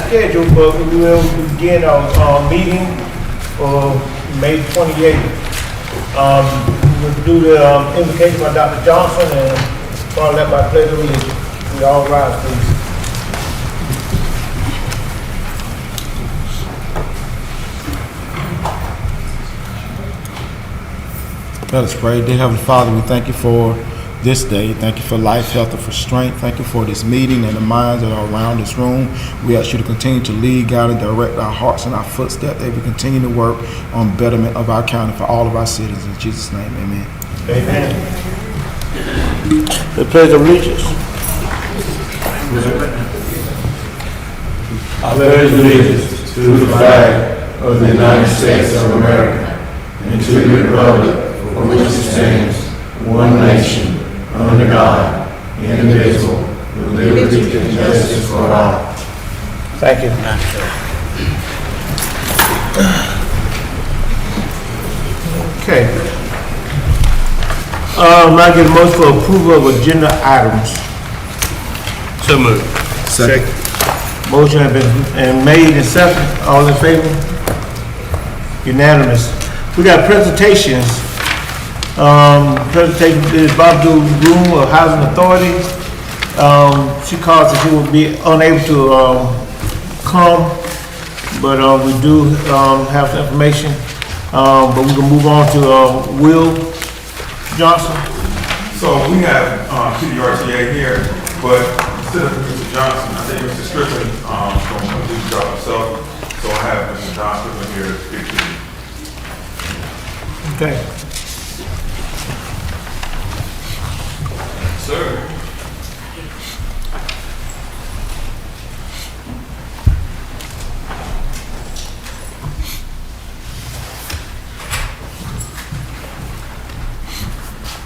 schedule, but we will begin our meeting for May 28th. We'll do the invocation by Dr. Johnson and follow that by pledge of allegiance. We all rise, please. Let us pray. Dear Heavenly Father, we thank you for this day. Thank you for life, health, and for strength. Thank you for this meeting and the minds that are around this room. We ask you to continue to lead, guide, and direct our hearts and our footsteps, that we continue to work on betterment of our county for all of our citizens. In Jesus' name, amen. Amen. The pledge of allegiance. I pledge allegiance to the flag of the United States of America and to the republic for which it stands, one nation, under God, indivisible, with liberty and justice for all. Thank you. Okay. I get a motion for approval of agenda items. So moved. Second. Motion has been made and second. All in favor? Unanimous. We got presentations. Presentation is Bob Room of Housing Authority. She calls that she will be unable to come, but we do have some information. But we can move on to Will Johnson. So we have PDRTA here, but instead of Mr. Johnson, I think Mr. Strickland going to do the job himself. So I have Mr. John Strickland here to speak to you. Okay. Sir.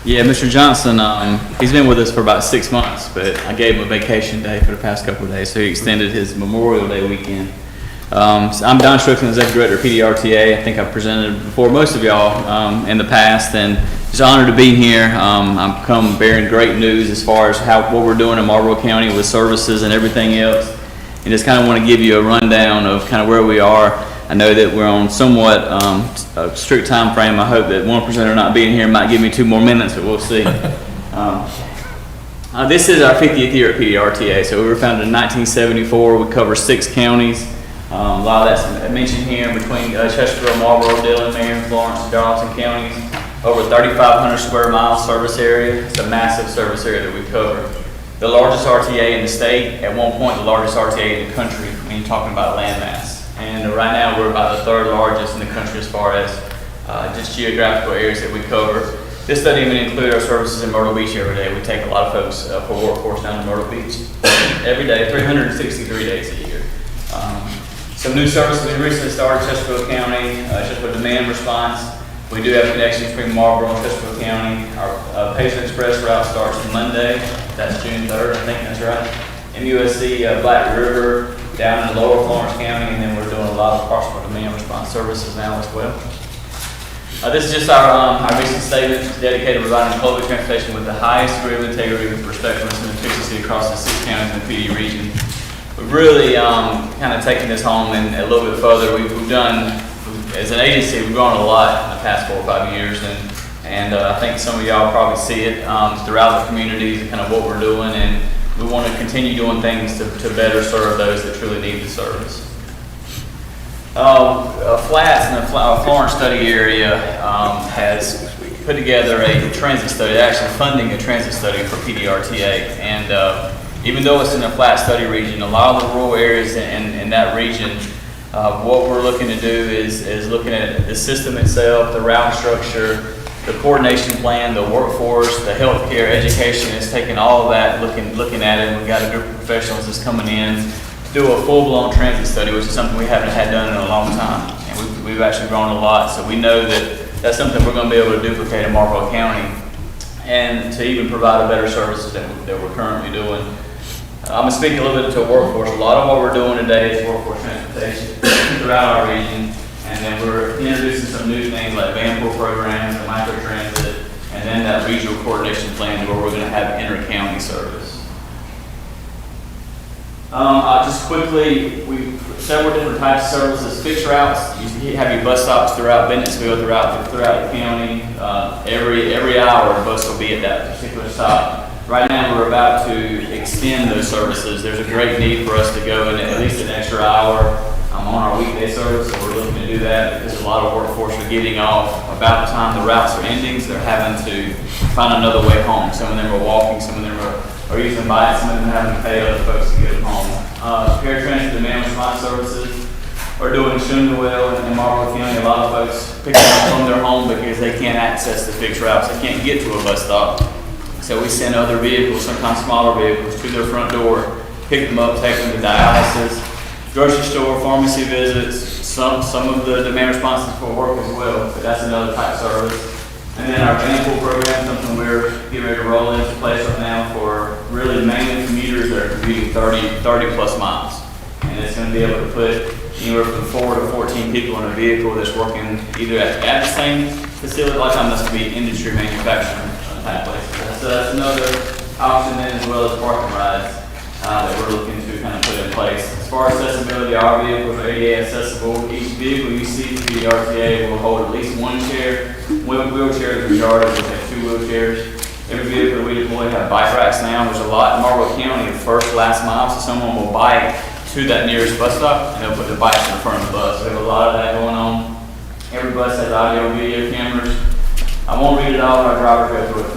Yeah, Mr. Johnson, he's been with us for about 6 months, but I gave him a vacation day for the past couple of days, so he extended his Memorial Day weekend. So I'm Don Strickland, Executive Director of PDRTA. I think I've presented before most of y'all in the past, and just honored to be here. I've come bearing great news as far as what we're doing in Marlboro County with services and everything else, and just kind of want to give you a rundown of kind of where we are. I know that we're on somewhat a strict time frame. I hope that one presenter not being here might give me 2 more minutes, but we'll see. This is our 50th year at PDRTA. So we were founded in 1974. We cover 6 counties. A lot of that's mentioned here between Chesterfield, Marlboro, Dillon, Marion, Florence, Darlington counties. Over 3,500 square mile service area. It's a massive service area that we cover. The largest RTA in the state, at one point the largest RTA in the country when you're talking about landmass. And right now we're about the 3rd largest in the country as far as just geographical areas that we cover. This doesn't even include our services in Myrtle Beach every day. We take a lot of folks for workforce down to Myrtle Beach every day, 363 days a year. Some new services we recently started, Chesterfield County, Chesterfield Demand Response. We do have connections between Marlboro and Chesterfield County. Our Patient Express route starts Monday. That's June 3rd, I think that's right. MUSC Black River down in Lower Florence County, and then we're doing a lot of partial demand response services now as well. This is just our recent statement dedicated to providing public transportation with the highest degree of integrity, respectfulness, and efficiency across the 6 counties in the PD region. We've really kind of taken this home and a little bit further. We've done, as an agency, we've grown a lot in the past 4 or 5 years, and I think some of y'all probably see it throughout the communities and kind of what we're doing, and we want to continue doing things to better serve those that truly need the service. Flats in the Florence study area has put together a transit study, actually funding a transit study for PDRTA. And even though it's in a flat study region, a lot of the rural areas in that region, what we're looking to do is looking at the system itself, the route structure, the coordination plan, the workforce, the healthcare, education. Is taking all of that, looking at it, and we've got a group of professionals that's coming in to do a full-blown transit study, which is something we haven't had done in a long time. And we've actually grown a lot, so we know that that's something we're going to be able to duplicate in Marlboro County and to even provide a better services that we're currently doing. I'm going to speak a little bit to workforce. A lot of what we're doing today is workforce transportation throughout our region. And then we're introducing some new things like van pool programs and microtransit, and then that regional coordination plan where we're going to have inter-county service. Just quickly, several different types of services. Fixed routes, you have your bus stops throughout Bennettsville, throughout the county. Every hour, the bus will be at that particular stop. Right now, we're about to extend those services. There's a great need for us to go in at least an extra hour on our weekday service, so we're looking to do that because a lot of workforce are getting off about the time the routes are ending, so they're having to find another way home. Some of them are walking, some of them are using bikes, some of them having to pay other folks to get them home. Paratransit demand response services are doing extremely well in Marlboro County. A lot of folks pick them up from their home because they can't access the fixed routes. They can't get to a bus stop. So we send other vehicles, sometimes smaller vehicles, to their front door, pick them up, take them to dialysis, grocery store, pharmacy visits, some of the demand responses for work as well, but that's another type of service. And then our van pool program, something we're getting ready to roll into place right now for really mainly commuters that are commuting 30 plus miles. And it's going to be able to put anywhere from 4 to 14 people in a vehicle that's working either at the same facility, like I'm going to be industry manufacturing type place. So that's another option then, as well as parking rides that we're looking to kind of put in place. As far as accessibility, our vehicles are ADA accessible. Each vehicle you see through the RTA will hold at least one chair. Wheelchairs, the majority will have 2 wheelchairs. Every vehicle that we deploy have bike racks now. There's a lot in Marlboro County, the first last mile, so someone will bike to that nearest bus stop and they'll put their bikes in front of the bus. We have a lot of that going on. Every bus has audio and video cameras. I won't read it all, but our drivers go through a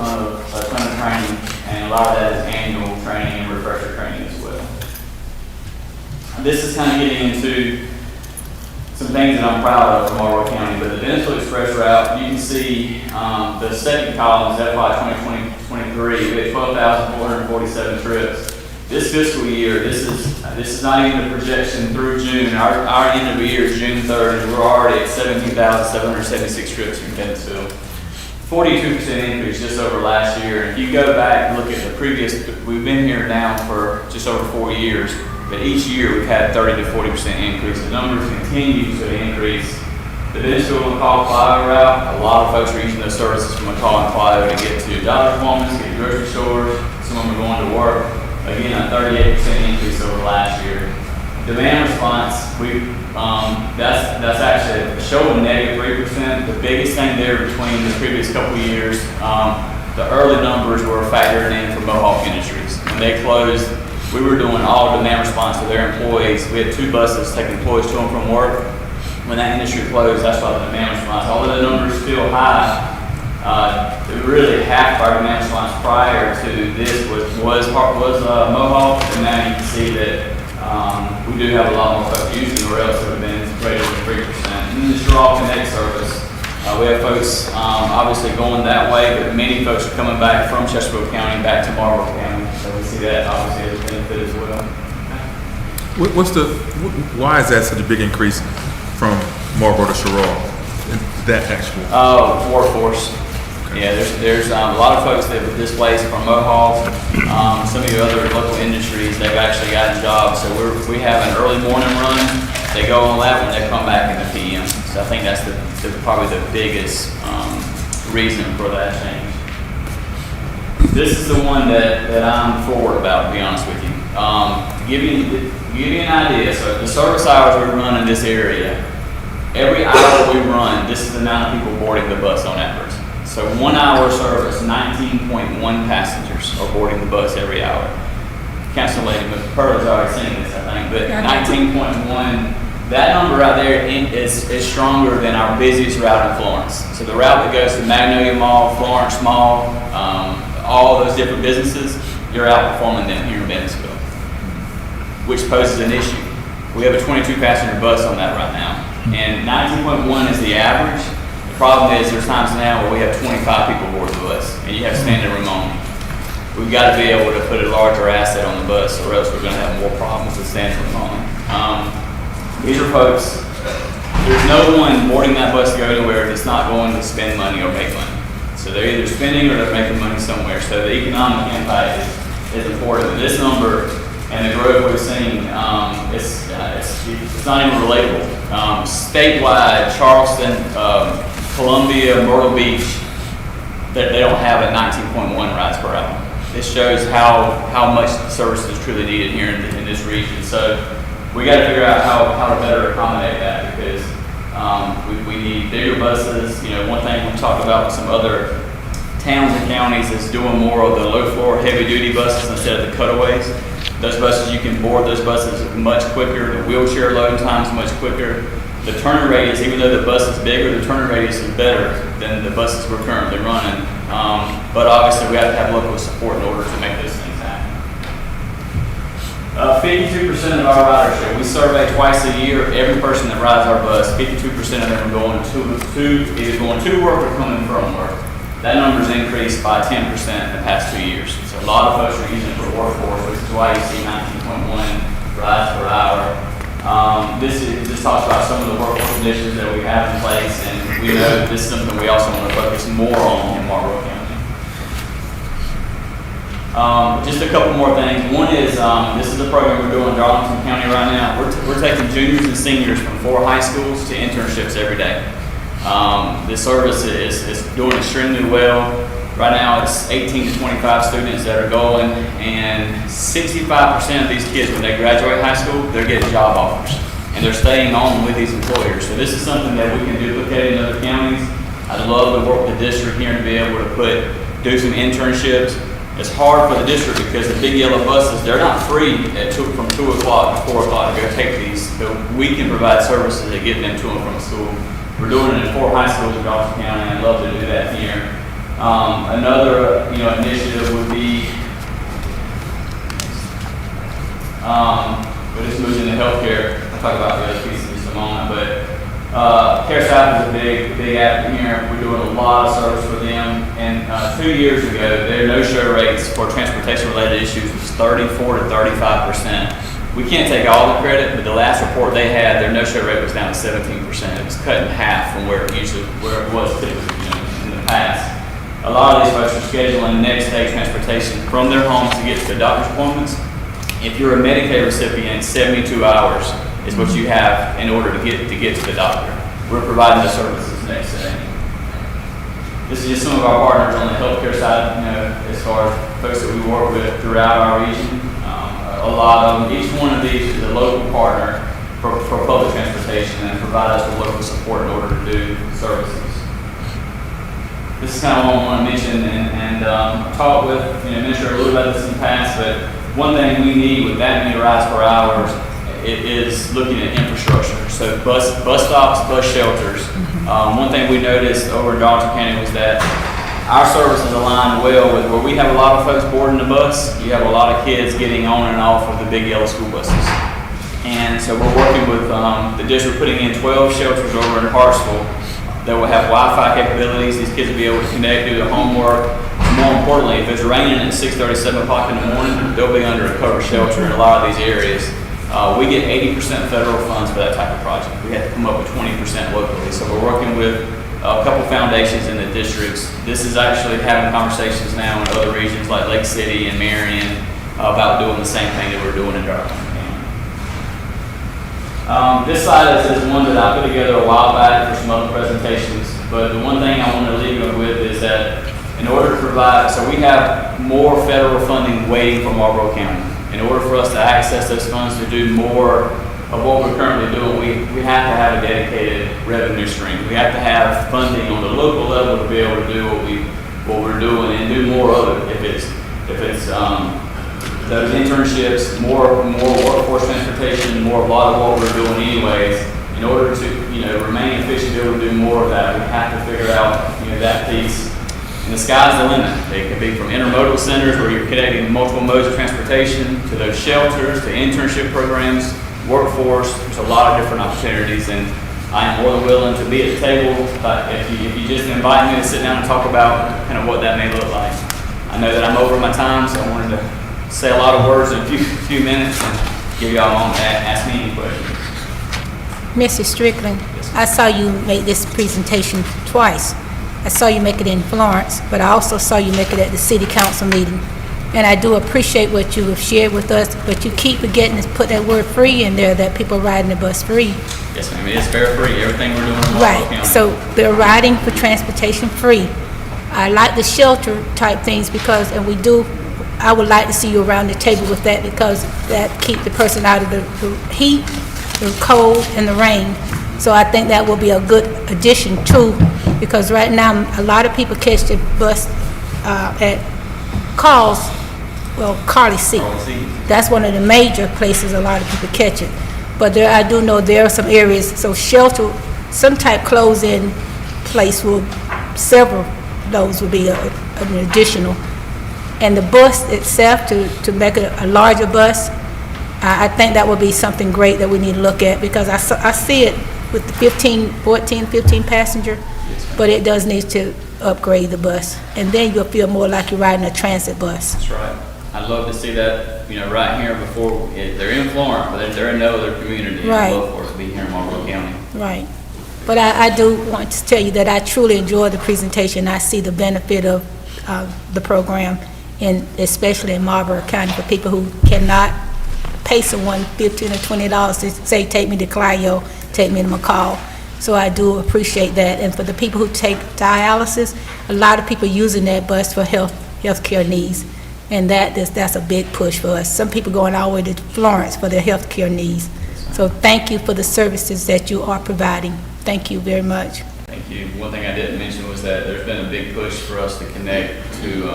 ton of training, and a lot of that is annual training and refresher training as well. This is kind of getting into some things that I'm proud of from Marlboro County, but the Bennettsville Express route, you can see the second column is FY 2023. We had 12,447 trips. This fiscal year, this is not even a projection through June. Our end of the year is June 3rd, and we're already at 17,776 trips in Bennettsville. 42% increase just over last year. If you go back and look at the previous, we've been here now for just over 4 years, but each year we've had 30 to 40% increase. The numbers continue to increase. The Bennettsville McCall Clio route, a lot of folks are using those services from McCall and Clio to get to doctor's appointments, get to grocery stores. Some of them are going to work. Again, a 38% increase over last year. Demand response, that's actually showing -3%. The biggest thing there between the previous couple of years, the early numbers were factored in for Mohawk Industries. When they closed, we were doing all demand response for their employees. We had 2 buses taking employees to and from work. When that industry closed, that's why the demand response, although the numbers still high, really half of our demand response prior to this was Mohawk, and now you can see that we do have a lot more folks using, or else it would have been greater than 3%. And this Raw Connect service, we have folks obviously going that way, but many folks are coming back from Chesterfield County back to Marlboro County, so we see that obviously as a benefit as well. Why is that such a big increase from Marlboro to Sherrall? That actual Workforce. Yeah, there's a lot of folks that were displaced from Mohawk, some of the other local industries, they've actually gotten jobs. So we have an early morning run. They go on that when they come back in the PM. So I think that's probably the biggest reason for that change. This is the one that I'm forward about, to be honest with you. To give you an idea, so the service hours we run in this area, every hour we run, this is the amount of people boarding the bus on average. So 1 hour service, 19.1 passengers are boarding the bus every hour. Council Lady McPearl's already seen this, I think, but 19.1, that number right there is stronger than our busiest route in Florence. So the route that goes to Magnolia Mall, Florence Mall, all those different businesses, you're outperforming them here in Bennettsville, which poses an issue. We have a 22 passenger bus on that right now, and 19.1 is the average. The problem is there's times now where we have 25 people aboard the bus and you have standing room only. We've got to be able to put a larger asset on the bus, or else we're going to have more problems with standing room only. These are folks, there's no one boarding that bus to go anywhere that's not going to spend money or make money. So they're either spending or they're making money somewhere. So the economic impact is important. This number and the growth we've seen, it's not even relatable. Statewide, Charleston, Columbia, Myrtle Beach, they don't have a 19.1 rides per hour. it shows how much the service is truly needed here in this region. So we got to figure out how to better accommodate that, because we need bigger buses. You know, one thing we talked about with some other towns and counties is doing more of the low floor heavy duty buses instead of the cutaways. Those buses, you can board those buses much quicker. The wheelchair loading time's much quicker. The turning radius, even though the bus is bigger, the turning radius is better than the buses we're currently running. But obviously we have to have local support in order to make those things happen. 52% of our ridership, we survey twice a year every person that rides our bus. 52% of them are going either going to work or coming from work. That number's increased by 10% in the past 2 years. So a lot of folks are using it for workforce, which is why you see 19.1 rides per hour. This talks about some of the workforce conditions that we have in place, and we know that this is something we also want to focus more on in Marlboro County. Just a couple more things. One is, this is a program we're doing in Darlington County right now. We're taking juniors and seniors from 4 high schools to internships every day. This service is doing extremely well. Right now it's 18 to 25 students that are going, and 65% of these kids, when they graduate high school, they're getting job offers, and they're staying on with these employers. So this is something that we can duplicate in other counties. I'd love to work with the district here to be able to do some internships. It's hard for the district because the big yellow buses, they're not free from 2 o'clock to 4 o'clock to go take these, but we can provide services that get them to and from school. We're doing it in 4 high schools in Darlington County, and I'd love to do that here. Another initiative would be, we just moved into healthcare. I'll talk about the other piece in just a moment, but Care South is a big app here. We're doing a lot of service for them, and 2 years ago, their no-show rates for transportation-related issues was 34 to 35%. We can't take all the credit, but the last report they had, their no-show rate was down to 17%. It was cut in half from where it was typically in the past. A lot of these folks are scheduling next day transportation from their homes to get to the doctor's appointments. If you're a Medicaid recipient, 72 hours is what you have in order to get to the doctor. We're providing the services next day. This is just some of our partners on the healthcare side, as far as folks that we work with throughout our region. A lot of them, each one of these is a local partner for public transportation and provide us with local support in order to do services. This is kind of what I want to mention, and I've talked with Administrator a little about this in the past, but one thing we need with that many rides per hour is looking at infrastructure. So bus stops, bus shelters. One thing we noticed over in Darlington County was that our services align well with where we have a lot of folks boarding the bus. You have a lot of kids getting on and off of the big yellow school buses. And so we're working with the district putting in 12 shelters over in Hartsville that will have Wi-Fi capabilities. These kids will be able to connect, do their homework. More importantly, if it's raining at 6:30, 7 o'clock in the morning, they'll be under a covered shelter in a lot of these areas. We get 80% federal funds for that type of project. We have to come up with 20% locally. So we're working with a couple foundations in the districts. This is actually having conversations now in other regions like Lake City and Marion about doing the same thing that we're doing in Darlington County. This slide is one that I put together a while back for some other presentations, but the one thing I want to leave you with is that in order to provide, so we have more federal funding waiting for Marlboro County. In order for us to access those funds to do more of what we're currently doing, we have to have a dedicated revenue stream. We have to have funding on the local level to be able to do what we're doing and do more of it. If it's those internships, more workforce transportation, more of a lot of what we're doing anyways. In order to remain efficient, be able to do more of that, we have to figure out that piece. And the sky's the limit. It could be from intermodal centers where you're connecting multiple modes of transportation to those shelters, to internship programs, workforce. There's a lot of different opportunities, and I am more than willing to be at the table if you just invite me to sit down and talk about kind of what that may look like. I know that I'm over my time, so I wanted to say a lot of words in a few minutes and give y'all a moment to ask me any questions. Mrs. Strickland, I saw you make this presentation twice. I saw you make it in Florence, but I also saw you make it at the city council meeting. And I do appreciate what you have shared with us, but you keep forgetting to put that word free in there, that people are riding the bus free. Yes, ma'am, it is fare free, everything we're doing in Marlboro County. Right, so they're riding for transportation free. I like the shelter type things because, and we do I would like to see you around the table with that, because that keep the person out of the heat, the cold, and the rain. So I think that will be a good addition too, because right now, a lot of people catch the bus at Carly C. That's one of the major places a lot of people catch it. But I do know there are some areas, so shelter, some type close-in place several of those will be an additional. And the bus itself, to make it a larger bus, I think that would be something great that we need to look at, because I see it with the 15 passenger, but it does need to upgrade the bus. And then you'll feel more like you're riding a transit bus. That's right. I'd love to see that, right here before, they're in Florence, but they're in no other community. Right. I'd love for it to be here in Marlboro County. Right. But I do want to tell you that I truly enjoy the presentation. I see the benefit of the program, especially in Marlboro County, for people who cannot pay someone $15 or $20 to say, take me to Clio, take me to McCall. So I do appreciate that. And for the people who take dialysis, a lot of people using that bus for health care needs. And that's a big push for us. Some people going all the way to Florence for their health care needs. So thank you for the services that you are providing. Thank you very much. Thank you. One thing I didn't mention was that there's been a big push for us to connect to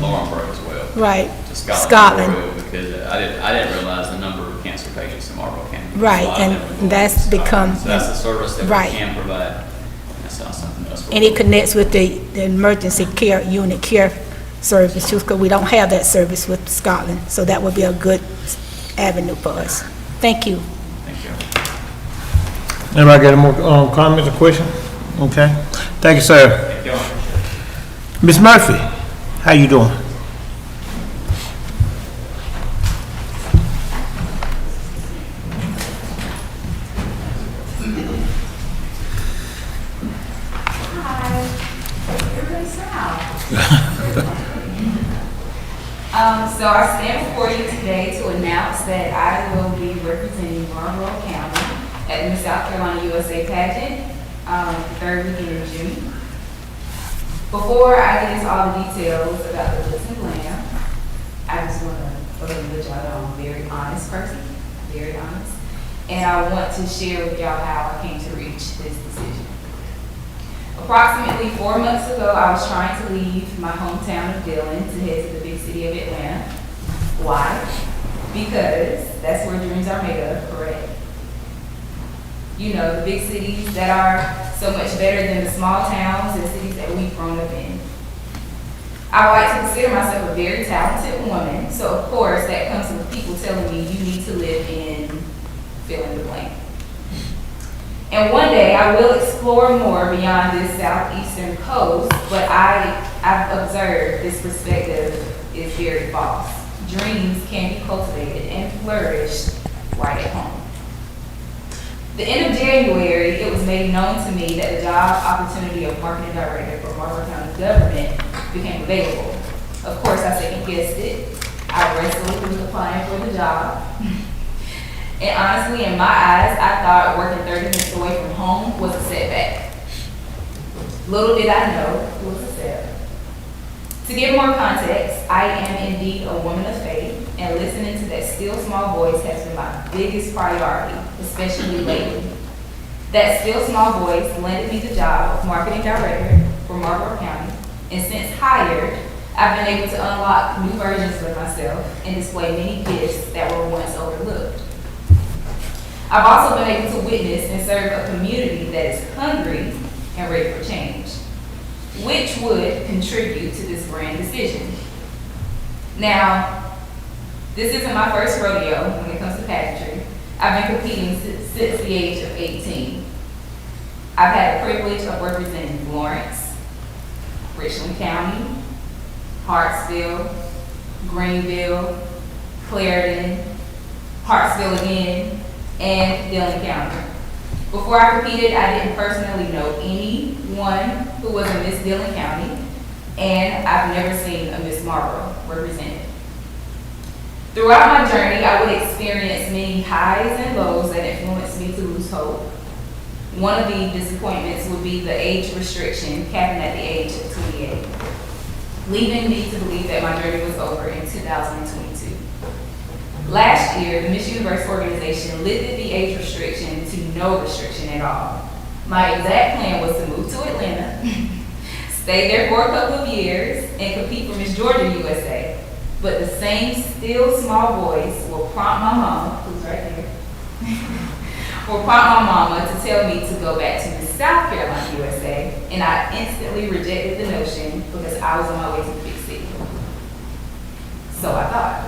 Laurinburg as well. Right. To Scotland. Memorial, because I didn't realize the number of cancer patients in Marlboro County. Right, A lot of them are and going that's to Scotland. become... So that's a service that right. we can provide. That's not something else. And it connects with the emergency care unit care service too, because we don't have that service with Scotland. So that would be a good avenue for us. Thank you. Thank you. Anybody got any more comments or questions? Okay. Thank you, sir. Thank you. Ms. Murphy, how you doing? So I stand before you today to announce that I will be representing Marlboro County at the Miss South Carolina USA pageant, the third weekend in June. Before I get into all the details about the glitz and glam, I just want to let y'all know I'm a very honest person, very honest, and I want to share with y'all how I came to reach this decision. Approximately 4 months ago, I was trying to leave my hometown of Dillon to head to the big city of Atlanta. Why? Because that's where dreams are made of, correct? You know, the big cities that are so much better than the small towns and cities that we've grown up in. I like to consider myself a very talented woman, so of course that comes with people telling me you need to live in fill in the blank. And one day I will explore more beyond this southeastern coast, but I've observed this perspective is very false. Dreams can be cultivated and flourished right at home. The end of January, it was made known to me that the job opportunity of marketing director for Marlboro County government became available. Of course, I second guessed it. I wrestled with applying for the job. And honestly, in my eyes, I thought working 30 minutes away from home was a setback. Little did I know it was a setup. To give more context, I am indeed a woman of faith, and listening to that still small voice has been my biggest priority, especially lately. That still small voice landed me the job of marketing director for Marlboro County, and since hired, I've been able to unlock new versions of myself and display many gifts that were once overlooked. I've also been able to witness and serve a community that is hungry and ready for change, which would contribute to this grand decision. Now, this isn't my first rodeo when it comes to pageantry. I've been competing since the age of 18. I've had the privilege of representing Florence, Richland County, Hartsville, Greenville, Clarendon, Hartsville again, and Dillon County. Before I competed, I didn't personally know anyone who was a Miss Dillon County, and I've never seen a Miss Marlboro represented. Throughout my journey, I would experience many highs and lows that influenced me to lose hope. One of the disappointments would be the age restriction, capping at the age of 28. leaving me to believe that my journey was over in 2022. Last year, the Miss Universe organization lifted the age restriction to no restriction at all. My exact plan was to move to Atlanta, stay there for a couple of years, and compete for Miss Georgia USA. But the same still small voice will prompt my mama, who's right here, will prompt my mama to tell me to go back to Miss South Carolina USA, and I instantly rejected the notion because I was on my way to the big city. So I thought.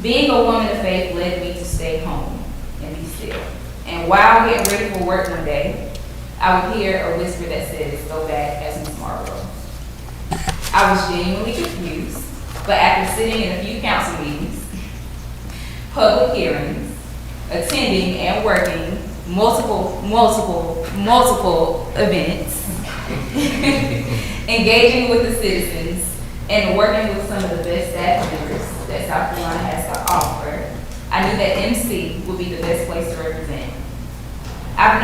Being a woman of faith led me to stay home and be still. And while getting ready for work one day, I would hear a whisper that says, go back as Miss Marlboro. I was genuinely confused, but after sitting in a few council meetings, public hearings, attending and working multiple events, engaging with the citizens, and working with some of the best staff members that South Carolina has to offer, I knew that MC would be the best place to represent. I've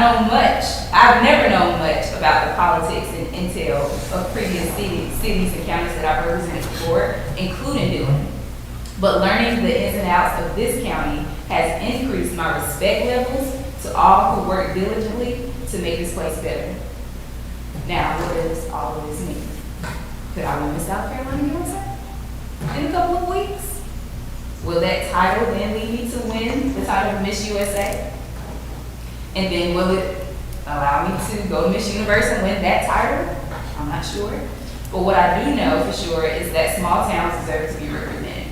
never known much about the politics and intel of previous cities and counties that I've represented before, including Dillon. But learning the ins and outs of this county has increased my respect levels to all who work diligently to make this place better. Now, what does all of this mean? Could I win Miss South Carolina USA in a couple of weeks? Will that title then lead me to win the title of Miss USA? And then will it allow me to go to Miss Universe and win that title? I'm not sure. But what I do know for sure is that small towns deserve to be represented.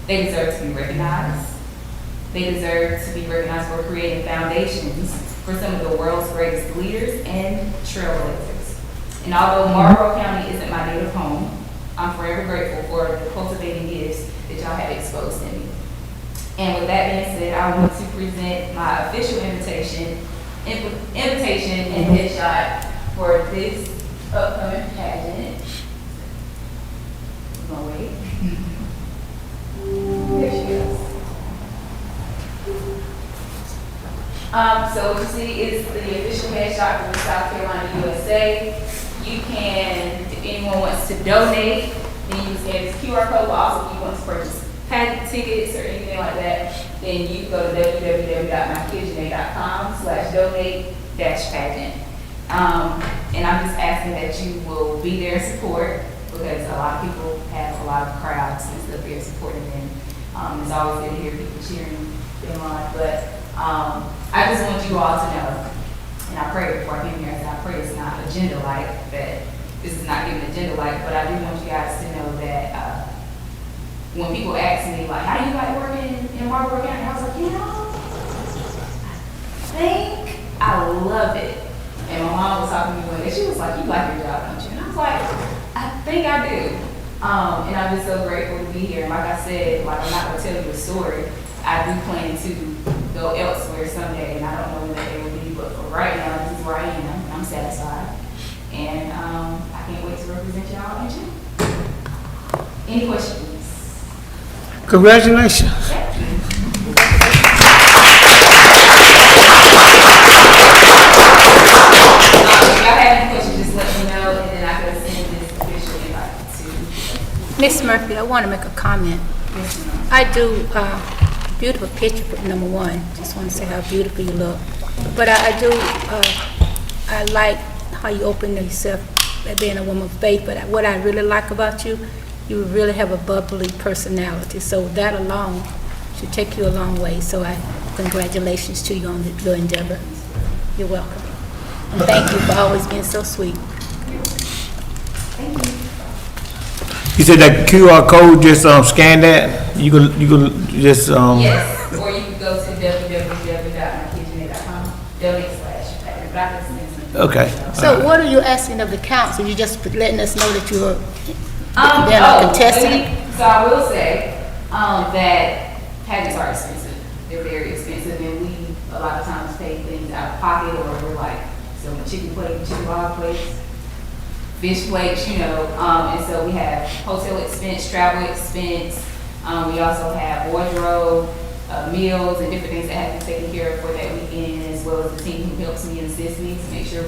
They deserve to be recognized. They deserve to be recognized for creating foundations for some of the world's greatest leaders and trailblazers. And although Marlboro County isn't my native home, I'm forever grateful for the cultivating gifts that y'all have exposed in me. And with that being said, I want to present my official invitation and headshot for this upcoming pageant. I'm gonna wait. There she goes. So what you see is the official headshot for South Carolina USA. You can, if anyone wants to donate, then you can scan this QR code. But also, if you want to purchase pageant tickets or anything like that, then you can go to www.mykitchenaid.com/donate-pageant. And I'm just asking that you will be there in support because a lot of people have a lot of crowds and stuff there supporting them. It's always good to hear people cheering them on. But I just want you all to know, and I pray before I came here, I pray it's not agenda-like, that this is not giving agenda-like, but I do want you guys to know that when people ask me, like, how do you like working in Marlboro County? I was like, I think I love it. And my mom was talking to me one day. She was like, you like your job, don't you? And I was like, I think I do. And I'm just so grateful to be here. And like I said, like, I'm not going to tell you a story. I do plan to go elsewhere someday, and I don't know when that day will be, but for right now, this is where I am, and I'm satisfied. And I can't wait to represent y'all and you. Any questions? Congratulations. Yeah. If y'all have any questions, just let me know, and then I can send this official invite to. Miss Murphy, I want to make a comment. Yes, ma'am. I do beautiful picture for number one. Just want to say how beautiful you look. But I like how you open yourself at being a woman of faith. But what I really like about you, you really have a bubbly personality. So that alone should take you a long way. So congratulations to you on your endeavor. You're welcome. And thank you for always being so sweet. Thank you. You said that QR code, just scan that? You can just Yes, or you can go to www.mykitchenaid.com, donate/pageant. But I can send some. Okay. So what are you asking of the council? You just letting us know that you're they're not contesting? So I will say that pageants are expensive. They're very expensive, and we a lot of times pay things out of pocket, or we're like, so chicken plate, chicken log plates, fish plates, and so we have hotel expense, travel expense. We also have wardrobe, meals, and different things that have to be taken care of for that weekend, as well as the team who helps me and assists me to make sure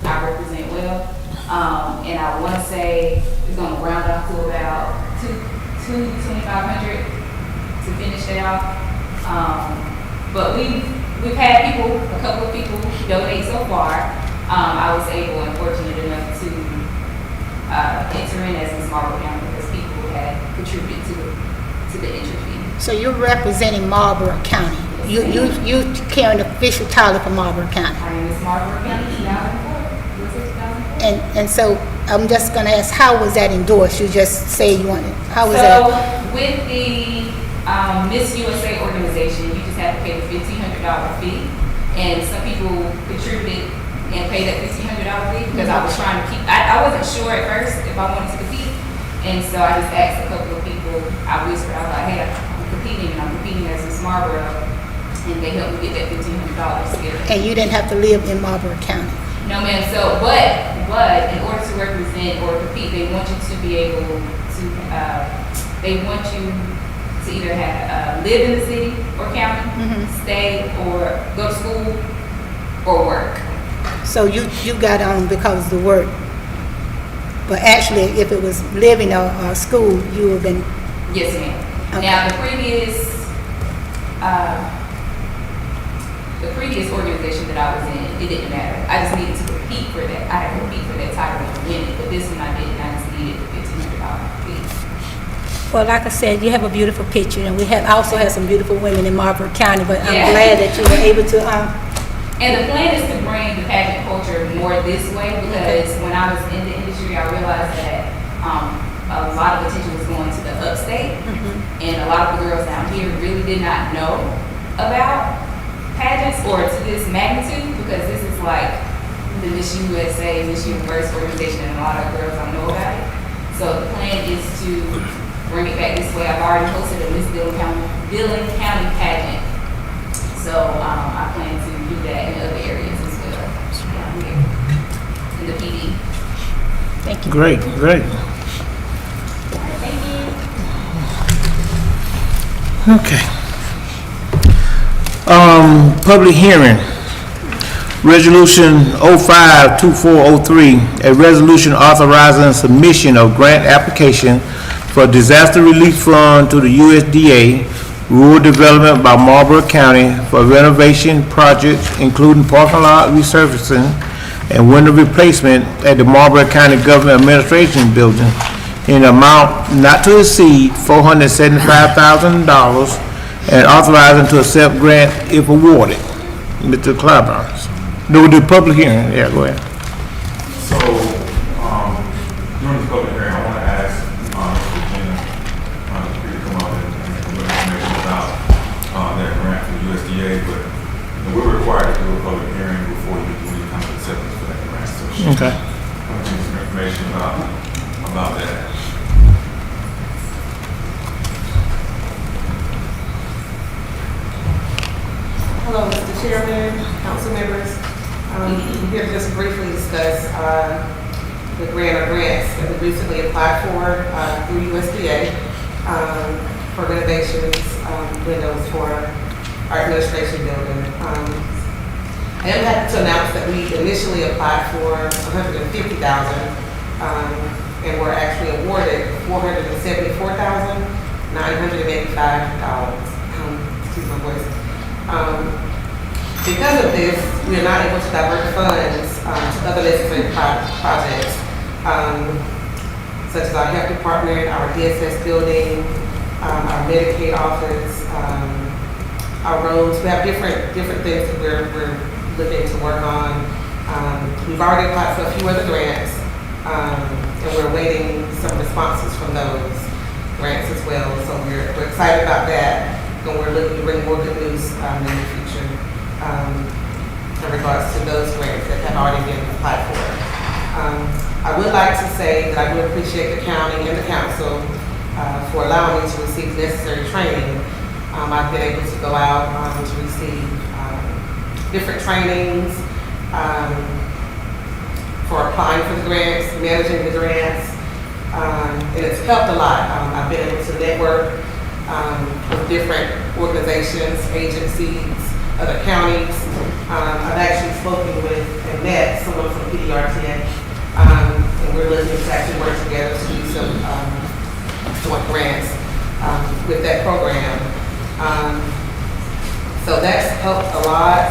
I represent well. And I want to say it's going to round up to about $2,500 to finish that off. But we've had a couple of people donate so far. I was able and fortunate enough to enter in as Miss Marlboro County because people had contributed to the entry fee. So you're representing Marlboro County. You carrying the official title for Marlboro County. I am Miss Marlboro County 2004. Was it 2004? And so I'm just going to ask, how was that endorsed? You just say you wanted. How was So that? with the Miss USA organization, you just have to pay the $1,500 fee, and some people contributed and paid that $1,500 fee because I was trying to keep. I wasn't sure at first if I wanted to compete, and so I just asked a couple of people. I whispered, I was like, "Hey, I'm competing as Miss Marlboro," and they helped me get that $1,500 together. And you didn't have to live in Marlboro County. No, ma'am. So, but in order to represent or compete, they want you to be able to. They want you to either have live in the city or county, stay or go to school or work. So you got on because of the work. But actually, if it was living or school, you would have been. Yes, ma'am. Okay. Now the previous organization that I was in, it didn't matter. I just needed to compete for that. I had to compete for that title and win it. But this one I didn't. I just needed the $1,500 fee. Well, like I said, you have a beautiful picture, and we have also have some beautiful women in Marlboro County. But I'm Yeah. glad that you were able to. And the plan is to bring the pageant culture more this way because when I was in the industry, I realized that a lot of attention was going to the upstate, and a lot of the girls down here really did not know about pageants or to this magnitude because this is like the Miss USA, Miss Universe organization, and a lot of girls don't know about it. So the plan is to bring it back this way. I've already hosted a Miss Dillon County pageant. So I plan to do that in other areas as well, down here in the PD. Thank you. Great. Thank you. Okay. Public hearing. Resolution 05-2403, a resolution authorizing submission of grant application for disaster relief fund to the USDA Rural Development by Marlboro County for renovation projects including parking lot resurfacing and window replacement at the Marlboro County Government Administration Building in amount not to exceed $475,000 and authorizing to accept grant if awarded. Mr. Clyburn. Do the public hearing. Yeah, go ahead. So, during the public hearing, I want to ask Regina to come up and give information about that grant for USDA, but we're required to do a public hearing before you do any kind of acceptance for that grant. So she Okay. can give some information about that. Hello, Mr. Chairman, council members. I'm here to just briefly discuss the grants that we recently applied for through USDA for renovations, windows for our administration building. I am happy to announce that we initially applied for $150,000 and were actually awarded $474,985. Excuse my voice. Because of this, we are not able to divert funds to other necessary projects, such as our health department, our DSS building, our Medicaid office, our roads. We have different things that we're looking to work on. We've already applied for a few other grants, and we're awaiting some responses from those grants as well. So we're excited about that. And we're looking to bring more good news in the future in regards to those grants that have already been applied for. I would like to say that I do appreciate the county and the council for allowing me to receive necessary training. I've been able to go out to receive different trainings for applying for the grants, managing the grants, and it's helped a lot. I've been able to network with different organizations, agencies, other counties. I've actually spoken with and met someone from PDRTA we're looking to actually work together to do some joint grants with that program. So that's helped a lot.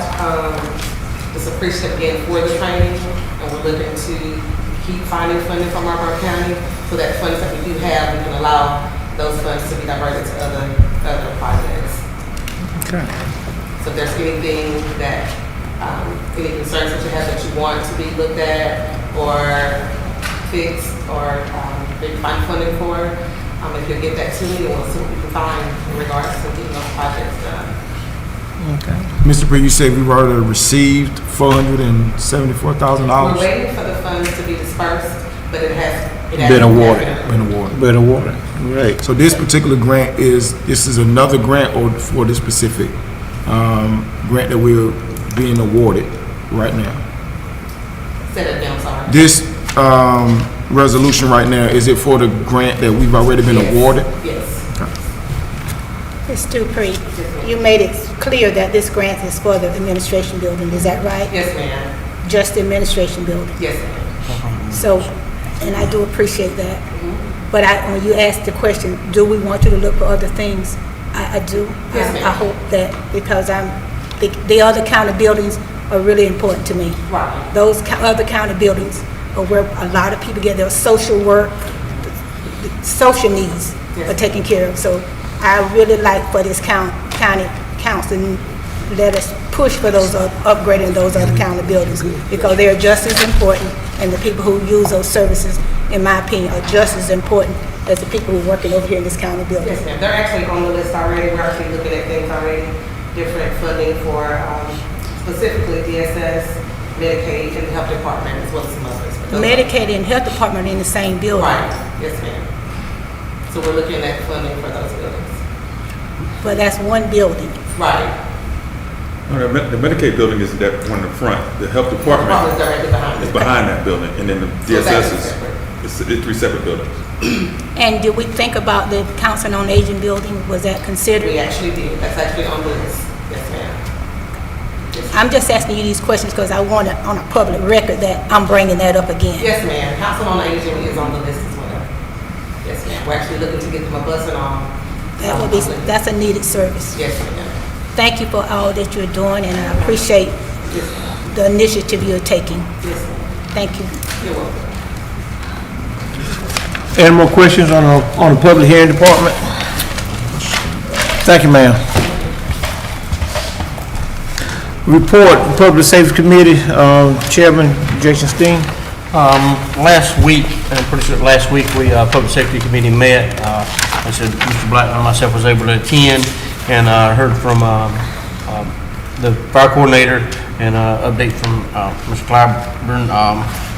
Just appreciative again for the training, and we're looking to keep finding funding from Marlboro County so that funds that we do have, we can allow those funds to be diverted to other projects. Okay. So if there's anything that, any concerns that you have that you want to be looked at or fixed or maybe find funding for, if you get that to me, we'll see what we can find in regards to getting those projects done. Okay. Mr. Bree, you said we've already received $474,000? We're waiting for the funds to be dispersed, but it has Been awarded. Been awarded. Better water. Right. So this particular grant this is another grant or for this specific grant that we're being awarded right now? Say that again, I'm sorry. This resolution right now, is it for the grant that we've already been Yes. awarded? Yes. Ms. Dupree, you made it clear that this grant is for the administration building, is that right? Yes, ma'am. Just the administration building? Yes, ma'am. So, and I do appreciate that. But when you asked the question, do we want you to look for other things? I do. Yes, ma'am. I hope that, because the other county buildings are really important to me. Right. Those other county buildings are where a lot of people get their social work, social needs are taken care of. So I really like for this county council, let us push for those upgrading those other county buildings, because they are just as important, and the people who use those services, in my opinion, are just as important as the people who are working over here in this county building. Yes, ma'am. They're actually on the list already. We're actually looking at things already, different funding for specifically DSS, Medicaid, and the health department, as well as some others. Medicaid and health department are in the same building. Right. Yes, ma'am. So we're looking at funding for those buildings. But that's one building. Right. The Medicaid building is that one in the front. The health department Department's directly behind is it. behind that building, and then the So that's DSS separate. it's three separate buildings. And did we think about the Council on Aging building? Was that considered? We actually did. That's actually on the list. Yes, ma'am. Yes, I'm just asking you these questions because I want it on a public record that I'm bringing that up again. yes, ma'am. Council on Aging is on the list as well. Yes, ma'am. We're actually looking to get them a bus and all. That's a needed service. Yes, ma'am. Thank you for all that you're doing, and I appreciate Yes, ma'am. the initiative you're taking. Yes, ma'am. Thank you. You're welcome. Any more questions on the public hearing department? Thank you, ma'am. Report, Public Safety Committee, Chairman Jason Steen. Last week, I'm pretty sure last week, Public Safety Committee met. I said Mr. Blackman and myself was able to attend, and heard from the fire coordinator and update from Mr. Clyburn.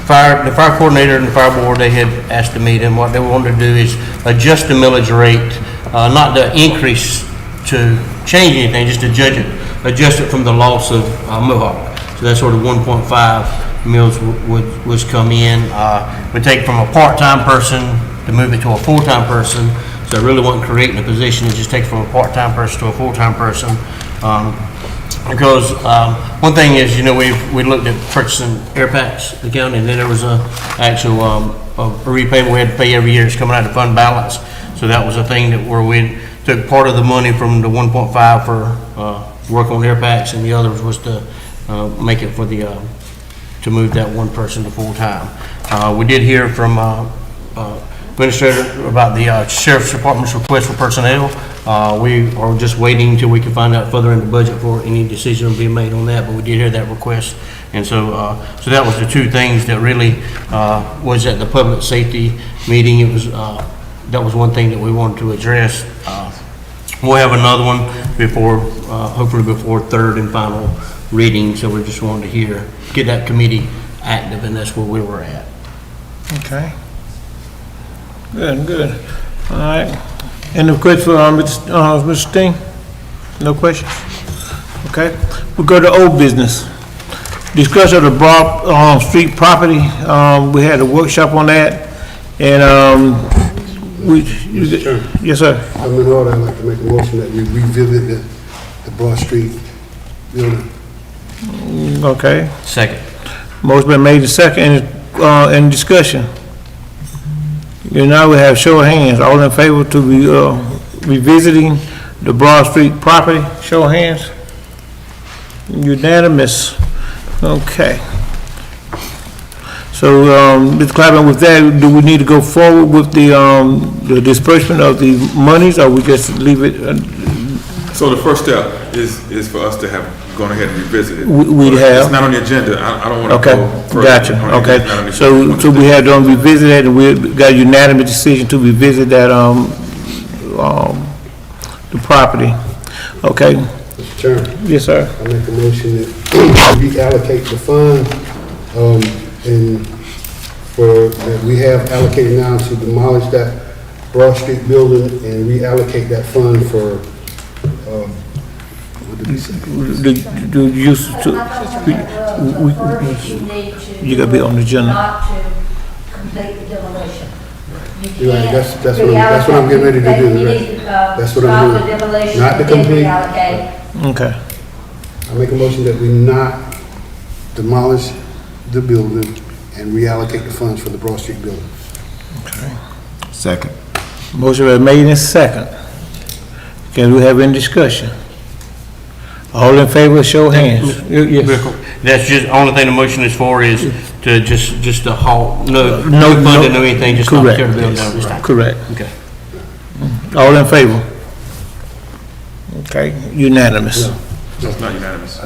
The fire coordinator and the fire board, they had asked to meet, and what they wanted to do is adjust the millage rate, not to increase to change anything, just to adjust it from the loss of Mohawk. So that's sort of 1.5 mills was come in. We take from a part-time person to move it to a full-time person. So it really wasn't creating a position, it just takes from a part-time person to a full-time person. Because one thing is, we looked at purchasing air packs, the county, and then there was a actual a repayment we had to pay every year. It's coming out of fund balance. So that was a thing where we took part of the money from the 1.5 for work on air packs, and the others was to make it for the to move that one person to full-time. We did hear from Administrator about the Sheriff's Department's request for personnel. We are just waiting until we can find out further in the budget for any decision being made on that, but we did hear that request. And so that was the two things that really was at the public safety meeting. It was that was one thing that we wanted to address. We'll have another one before, hopefully before third and final reading. So we just wanted to get that committee active, and that's where we were at. Okay. Good. All right. Any questions for Mr. Steen? No questions? Okay. We'll go to old business. Discussion of the Broad Street property. We had a workshop on that, and yes, sir. I'm in order. I'd like to make a motion that we revisit the Broad Street building. Okay. Second. Motion been made to second. Any discussion? You now we have show of hands. All in favor to be revisiting the Broad Street property? Show of hands. Unanimous. Okay. So, Mr. Clapper, with that, do we need to go forward with the disbursement of the monies, or we just leave it? So the first step is for us to have gone ahead and revisit it. We have. It's not on the agenda. I don't want to Okay, go further. gotcha, On the okay. agenda, not on the So agenda. we have done revisit it, and we got a unanimous decision to revisit that, the property. Okay, Mr. Chairman, yes, sir. I make a motion that we reallocate the fund, and that we have allocated now to demolish that Broad Street building and reallocate that fund for, what did we say? The use to, you gotta be on the agenda. Not to complete the demolition. You You're right, can't that's what I'm getting ready to do, You right. need to, That's what I'm stop doing. the demolition Not to and then complete. reallocate. Okay, I make a motion that we not demolish the building and reallocate the funds for the Broad Street building. Second. motion was made in second. Can we have any discussion? All in favor, show of hands. Yes. That's just, only thing the motion is for is to just to halt, no No, funding, no, no anything, just not correct. tear the building down this time. Correct. Okay. All in favor? Okay, unanimous. It's not unanimous.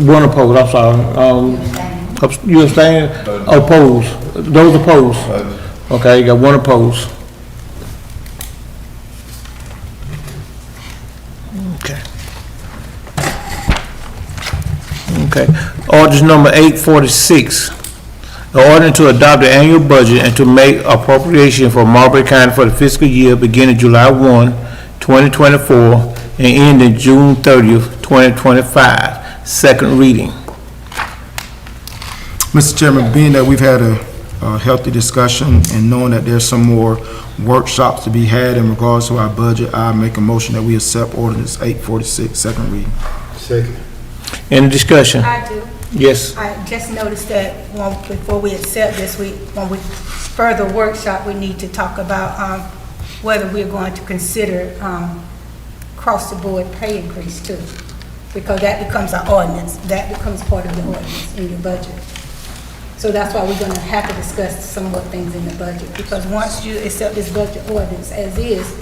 One opposed, I'm sorry. You abstain? Opposed. Those opposed? Okay, you got one opposed. Okay. Okay. Orders number 846. An order to adopt the annual budget and to make appropriation for Marlboro County for the fiscal year beginning July 1, 2024, and ending June 30th, 2025. Second reading. Mr. Chairman, being that we've had a healthy discussion and knowing that there's some more workshops to be had in regards to our budget, I make a motion that we accept ordinance 846, second reading. Second. Any discussion? I do. Yes. I just noticed that before we accept this, when we further workshop, we need to talk about whether we're going to consider across-the-board pay increase too, because that becomes our ordinance. That becomes part of the ordinance in your budget. So that's why we're gonna have to discuss some more things in the budget, because once you accept this budget ordinance as is,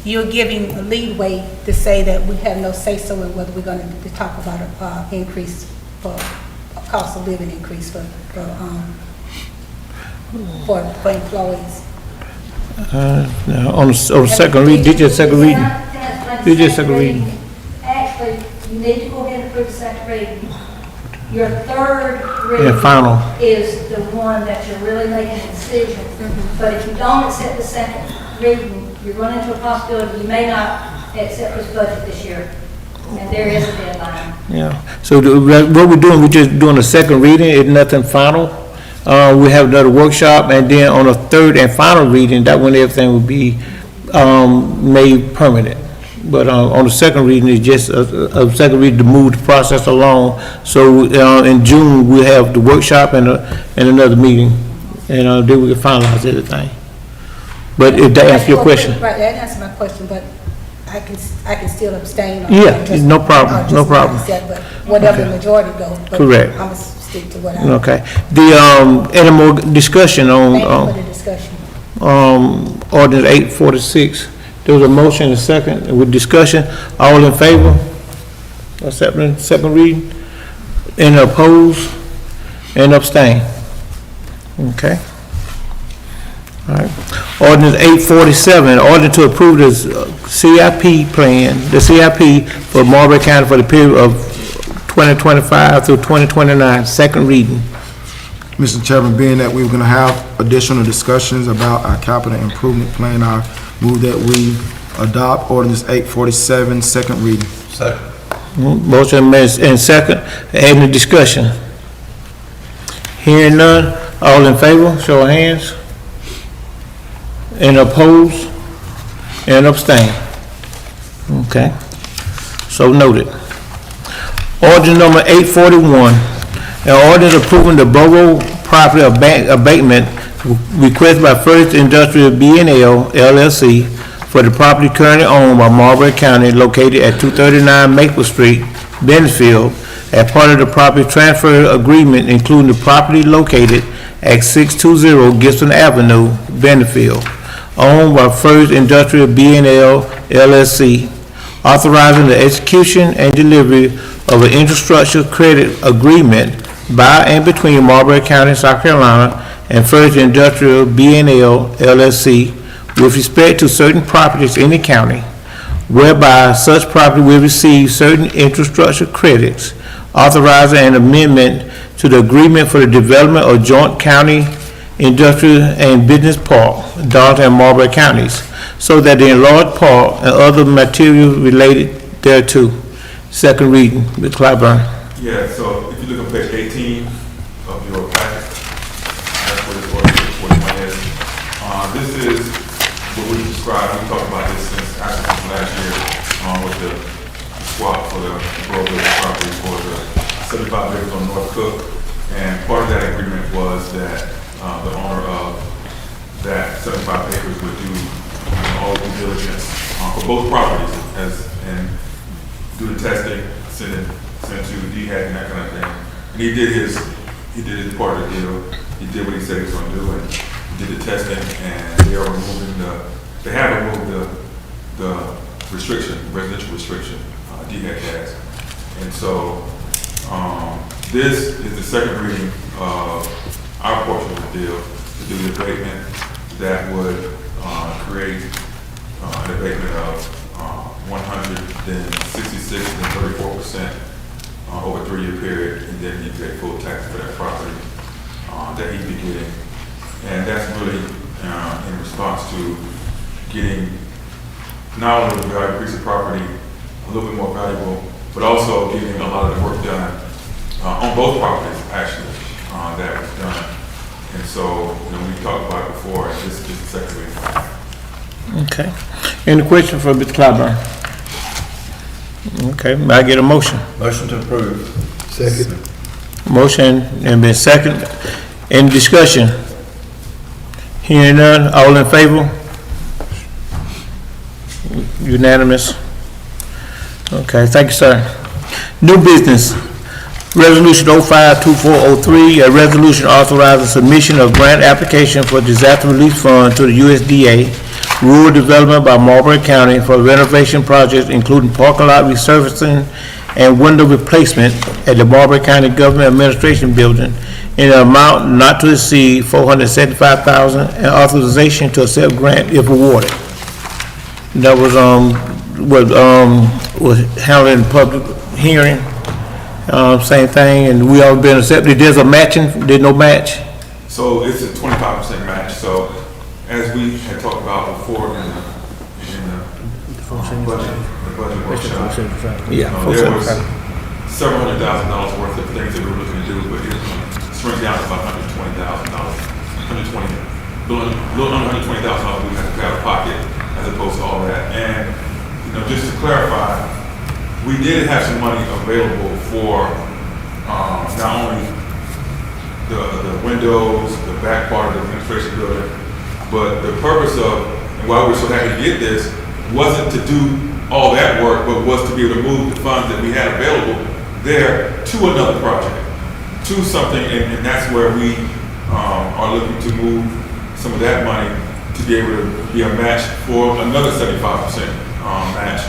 you're giving a leeway to say that we have no say-so in whether we're gonna talk about a increase for a cost of living increase for employees. Now, on the second read, did you second reading? Did you second reading? Actually, you need to go ahead and approve the second reading. Your third reading And final. is the one that you're really making a decision. But if you don't accept the second reading, you're running into a possibility you may not accept this budget this year. And there is a deadline. Yeah. So what we're doing, we're just doing a second reading, it's nothing final. We have another workshop, and then on a third and final reading, that when everything will be made permanent. But on the second reading, it's just a second reading to move the process along. So in June, we'll have the workshop and another meeting, and then we can finalize everything. But if that answers your question. Right, that answers my question, but I can still abstain. Yeah, no problem, no problem. But whatever the majority goes. But Correct. I'm gonna stick to what I. Okay. Any more discussion Thank you on for the discussion. ordinance 846? There was a motion and a second with discussion. All in favor? Accepting second reading? Any opposed? And abstain? Okay. All right. Ordinance 847, order to approve the CIP plan, the CIP for Marlboro County for the period of 2025 through 2029, second reading. Mr. Chairman, being that we were going to have additional discussions about our capital improvement plan, I move that we adopt ordinance 847, second reading. Motion made and second. Any discussion? Hearing none. All in favor, show of hands. And opposed? And abstain? Okay. So noted. Ordinance number 841, an ordinance approving the borough property abatement Request by First Industrial B&L LLC for the property currently owned by Marlboro County located at 239 Maple Street, Bentonville, as part of the property transfer agreement, including the property located at 620 Gibson Avenue, Bentonville, owned by First Industrial B&L LLC, authorizing the execution and delivery of an infrastructure credit agreement by and between Marlboro County, South Carolina, and First Industrial B&L LLC with respect to certain properties in the county, whereby such property will receive certain infrastructure credits, authorizing an amendment to the agreement for the development of joint county industrial and business park, Darlington and Marlboro counties, so that the enlarged park and other materials related thereto. Second reading, Mr. Clyburn. Yeah, so if you look at page 18 of your packet, that's what this ordinance 41 is. This is what we described, we talked about this since last year, with the swap for the Grove property for the 75 acres on North Cook. And part of that agreement was that the owner of that 75 acres would do all due diligence for both properties and do the testing, send it to DHEC and that kind of thing. And he did his part of the deal. He did what he said he was going to do, and he did the testing, and they have removed the restriction, residential restriction, DHEC has. And so this is the second reading of our portion of the deal to do the abatement that would create an abatement of 166 and 34% over a 3-year period, and then he'd pay full tax for that property that he'd be getting. And that's really in response to getting not only the value increase of property a little bit more valuable, but also getting a lot of the work done on both properties, actually, that was done. And so, we talked about it before, and this is just the second reading. Okay. Any question for Mr. Clyburn? Okay, may I get a motion? Motion to approve. Second. Motion and been second. Any discussion? Hearing none, all in favor? Unanimous. Okay, thank you, sir. New business. Resolution 052403, a resolution authorizing submission of grant application for disaster relief fund to the USDA Rural Development by Marlboro County for renovation projects including parking lot resurfacing and window replacement at the Marlboro County Government Administration Building in an amount not to exceed $475,000 and authorization to accept grant if awarded. That was was handled in public hearing. Same thing, and we all been accepted. There's a matching, there's no match. So it's a 25% match. So as we had talked about before in the budget workshop, Yeah. there was several $100,000 worth of things that we were looking to do, but it shrink down to about $120,000, little under $120,000 we had to pay out of pocket as opposed to all that. And just to clarify, we did have some money available for not only the windows, the back part of the administration building, but the purpose of, and why we're so happy to get this, wasn't to do all that work, but was to be able to move the funds that we had available there to another project, to something, and that's where we are looking to move some of that money to be able to be a match for another 75% match.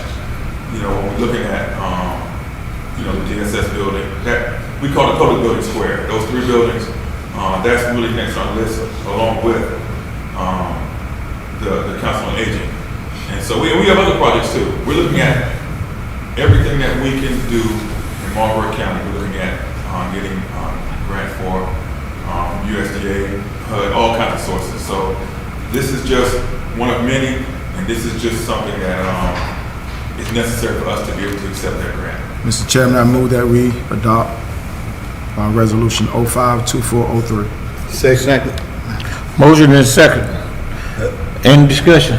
When we're looking at, the DSS building, that we call the public building square, those 3 buildings, that's really next on the list along with the council on aging. And so we have other projects too. We're looking at everything that we can do in Marlboro County. We're looking at getting grant for USDA, HUD, all kinds of sources. So this is just one of many, and this is just something that it's necessary for us to be able to accept that grant. Mr. Chairman, I move that we adopt resolution 052403. Second. Motion is second. Any discussion?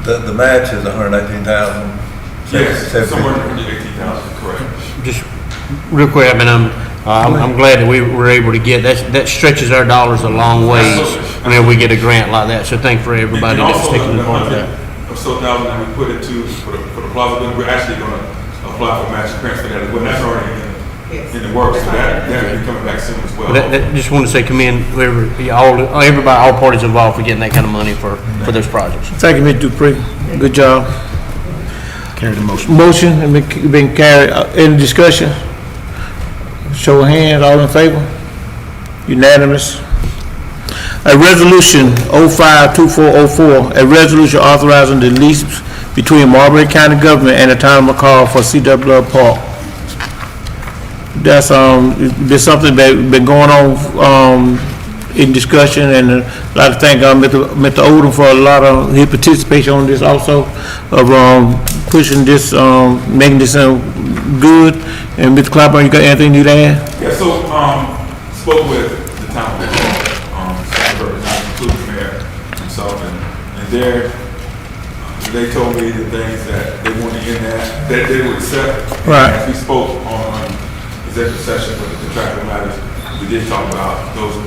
The match is $118,000. Yes, somewhere around $118,000, correct. Just Real quick, I mean, I'm glad that we were able to get, that stretches our dollars a long ways whenever we get a grant like that. So thank for everybody that's taking part of that. Or so thousand that we put into for the plaza building, we're actually gonna apply for matching grants for that, but that's already in the works, so that will be coming back soon as well. But just want to say commend whoever, everybody, all parties involved for getting that kind of money for those projects. Thank you, Mr. Dupree. Good job. Carry the motion. Motion has been carried. Any discussion? Show of hands, all in favor? Unanimous. A resolution 052404, a resolution authorizing the lease between Marlboro County government and the town of McCall for C.W. Love Park. That's, there's something that been going on, in discussion, and I'd like to thank, Mr. Odom for a lot of his participation on this also, of, pushing this, making this, good. And Mr. Clapper, you got anything you to add? Yeah, so, spoke with the town staff representatives, including the mayor himself, and they told me the things that they wanted in that they would accept. Right. As we spoke on executive session with the contractual matters, we did talk about those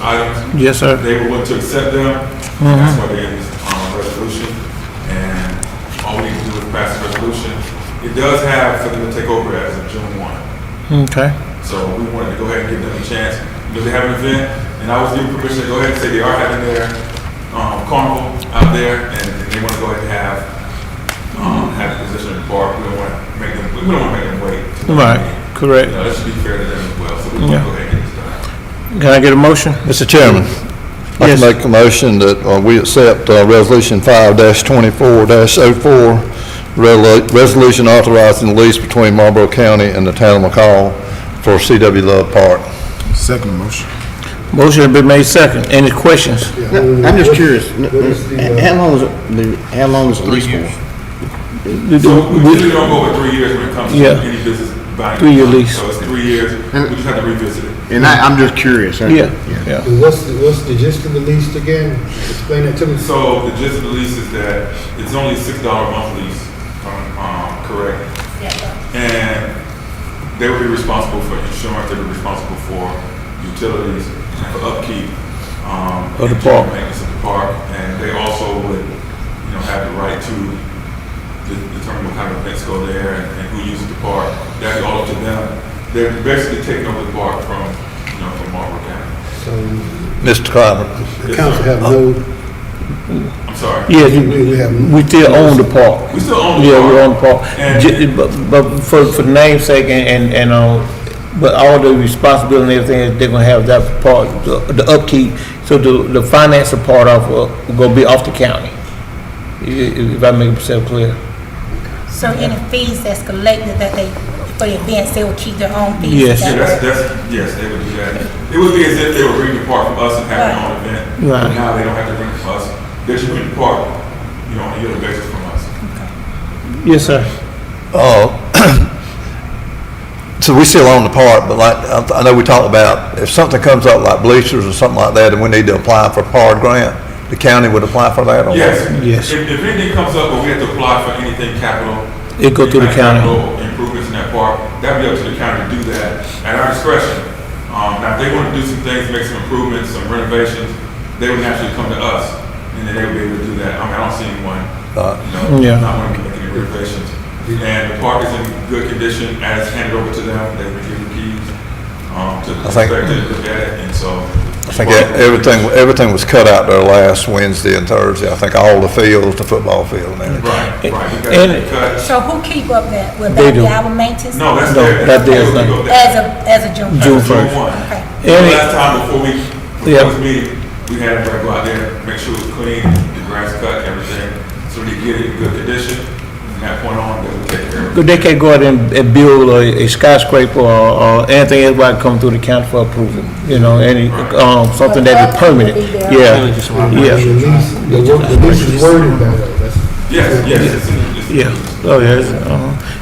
items. Yes, sir. They were willing to accept them, and that's why they in this resolution, and all we need to do is pass the resolution. It does have for them to take over as of June 1. Okay. So we wanted to go ahead and give them a chance. You know, they have an event, and I was given permission to go ahead and say they are having their carnival out there, and they want to go ahead and have a position in the park. We don't want to make them wait. Right, correct. You know, that should be fair to them as well. So we want to go ahead and get this done. Can I get a motion? Mr. Chairman, I Yes. can make a motion that we accept Resolution 5-24-04, resolution authorizing the lease between Marlboro County and the town of McCall for C.W. Love Park. Second motion. Motion has been made second. Any questions? I'm just curious, What is the, how long is the lease for? So we usually don't go over 3 years when it comes to Yeah. any business buying. 3-year lease. So it's 3 years. We just have to revisit it. And I'm just curious. Yeah, yeah. and what's the gist of the lease again? Explain that to me. So the gist of the lease is that it's only $6 a month lease, correct? And they would be responsible for insurance, they would be responsible for utilities, and for upkeep. Of the and park. Maintenance of the park, and they also would, have the right to determine what kind of events go there and who uses the park. That'd be all up to them. They're basically taking over the park from Marlboro County. So Mr. Carver. the council have no, I'm sorry. Yeah, we have. we still own the park. We still own the Yeah, park. we own the park. And- But for the name's sake and, but all the responsibility and everything, they're gonna have that part, the upkeep. So the financial part of, gonna be off the county. If I make myself clear. So any fees that's collected that they, for the events, they will keep their own fees? Yes. Is Yeah, that right? yes, they would do that. It would be as if they were renting the park from us and having their own event. Right. But now they don't have to rent it from us. They just rent the park, on a yearly basis from us. Yes, sir. So we still own the park, but like, I know we talked about, if something comes up like bleachers or something like that, and we need to apply for a PARD grant, the county would apply for that? or what? Yes. Yes. If anything comes up, or we have to apply for anything capital. It go through the county. capital Improvements in that park, that'd be up to the county to do that at our discretion. Now, if they want to do some things, make some improvements, some renovations, they would naturally come to us, and then they would be able to do that. I mean, I don't see anyone, Yeah. not wanting to make any renovations. And the park is in good condition as handed over to them. They would give the keys to inspect it, look at it, and so. I think everything was cut out there last Wednesday and Thursday. I think all the fields, the football field and everything. Right. We got And- it cut. So who keep up that? Will They that be do. our maintenance? No, that's No, there. that there's That's nothing. there. As a June June 1st? first. One. Okay. Any- Last time before Yeah. this meeting, we had everybody go out there, make sure it was clean, the grass cut, everything, so they get it in good condition. From that point on, they would take care of it. They can't go out and build a skyscraper or anything else while it come through the county for approval. Any, something that is permanent. Yeah, yeah, The lease is worded better. Yes, it's yeah. Oh, yeah.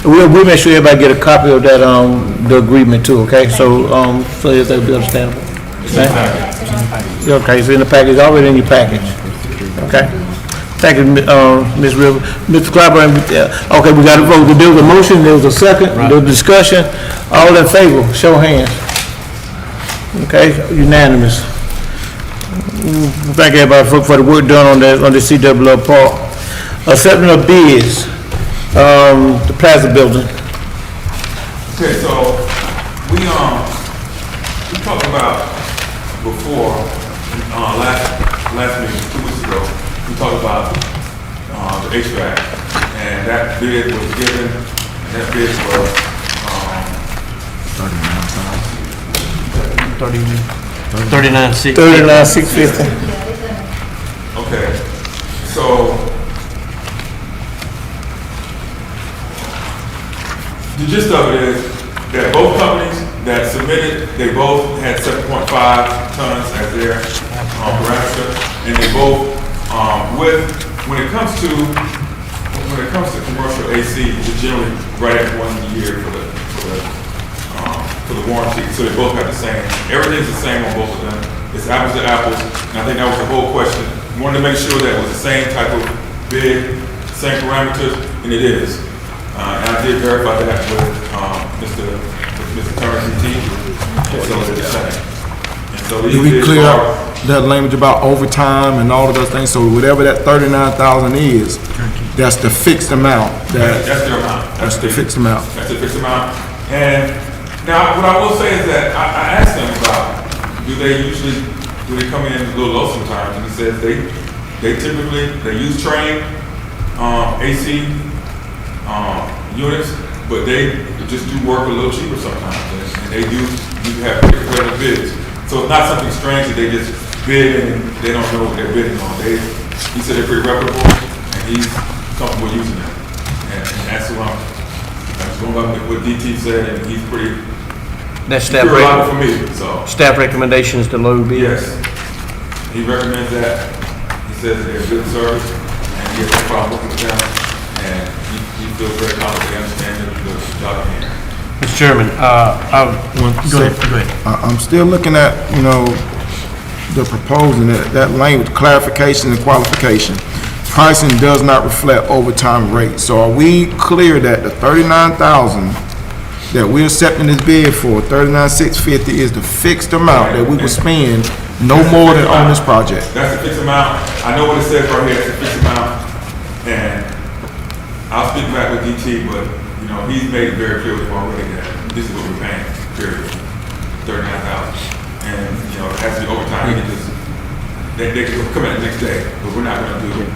We'll make sure everybody get a copy of that, the agreement too, okay? So if they'll be understandable. Okay? Okay, it's in the package, already in your package. Okay? Thank you, Ms. Rivers. Mr. Clapper, okay, we got a vote. There was a motion, there was a second, there was discussion. All in favor, show hands. Okay, unanimous. Thank everybody for the work done on the CW Park. Accepting of bids, the Plaza Building. Okay, so we talked about before, last meeting, 2 weeks ago, we talked about the HVAC, and that bid was given, and that bid was 39,650. 39,650. okay. So the gist of it is that both companies that submitted, they both had 7.5 tons as their parameter, and they both when it comes to commercial AC, it's generally right at 1 year for the warranty. So they both have the same. Everything's the same on both of them. It's apples to apples. And I think that was the whole question. We wanted to make sure that it was the same type of bid, same parameters, and it is. And I did verify that with Mr. Turner CT. So it's the same. And so these Did we bids clear are. up that language about overtime and all of those things? So whatever that 39,000 is, that's the fixed amount. That's their amount. That's the fixed amount. That's the fixed amount. And now, what I will say is that I asked them about, do they come in a little low sometimes? And he says they typically use train AC units, but they just do work a little cheaper sometimes. And they do have pretty competitive bids. So it's not something strange that they just bid and they don't know what they're bidding on. He said they're pretty reputable and he's comfortable using them. And that's what I'm going by what DT said, and he's pretty That's reliable for me. So staff recommendations to low bid. yes, he recommends that. He says that they're good service, and he has no problem working with them, and he feels very confident they understand the job at hand. Mr. Chairman, go ahead. I'm still looking at, the proposing that language, clarification and qualification. Pricing does not reflect overtime rates. So are we clear that the 39,000 that we're accepting this bid for, 39,650 is the fixed amount that we will spend no more than on this project? That's the fixed amount. I know what it says right here, it's a fixed amount, and I'll speak back with DT, but, he's made it very clear to him already that this is what we're paying, period, 39,000. And, it has to be overtime, they can come in the next day, but we're not gonna do it.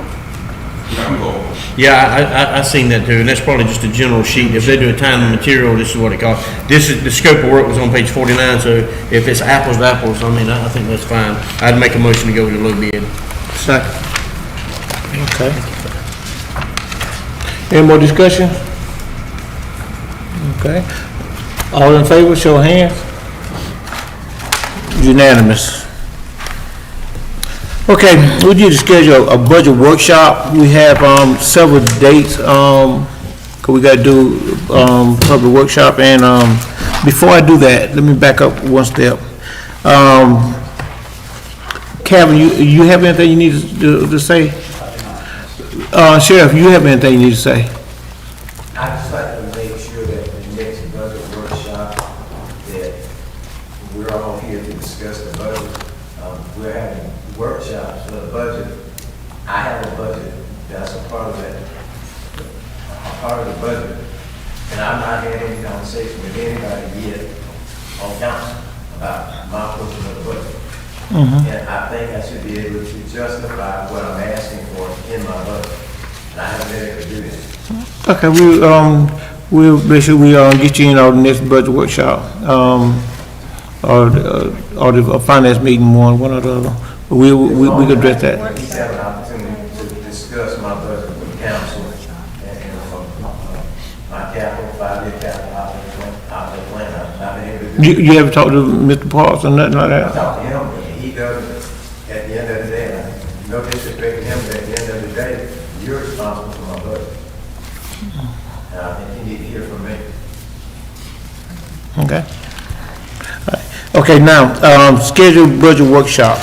We're not gonna go over. Yeah, I seen that too, and that's probably just a general sheet. If they do a time and material, this is what it costs. This is, the scope of work was on page 49, so if it's apples to apples, I think that's fine. I'd make a motion to go with the low bid. Second. Okay. Any more discussion? Okay. All in favor, show of hands. Unanimous. Okay, we need to schedule a budget workshop. We have several dates. Cause we gotta do public workshop, and before I do that, let me back up one step. Kevin, you have anything you need to say? Sheriff, you have anything you need to say? I'd just like to make sure that the next budget workshop, that we're all here to discuss the budget. We're having workshops for the budget. I have a budget that's a part of that, a part of the budget. And I've not had any conversation with anybody yet on council about my portion of the budget. And I think I should be able to justify what I'm asking for in my budget. And I haven't been able to do that. Okay, we'll make sure we get you in on the next budget workshop, or the finance meeting, one or the other. We can address that. At least have an opportunity to discuss my budget with council and my capital, 5-year capital outlay plan. I've been able to do. You ever talked to Mr. Parks or nothing like I that? talked to him, but he does it at the end of the day. No disrespect to him, but at the end of the day, you're responsible for my budget. And I think you need to hear from me. Okay. Okay, now, scheduled budget workshop.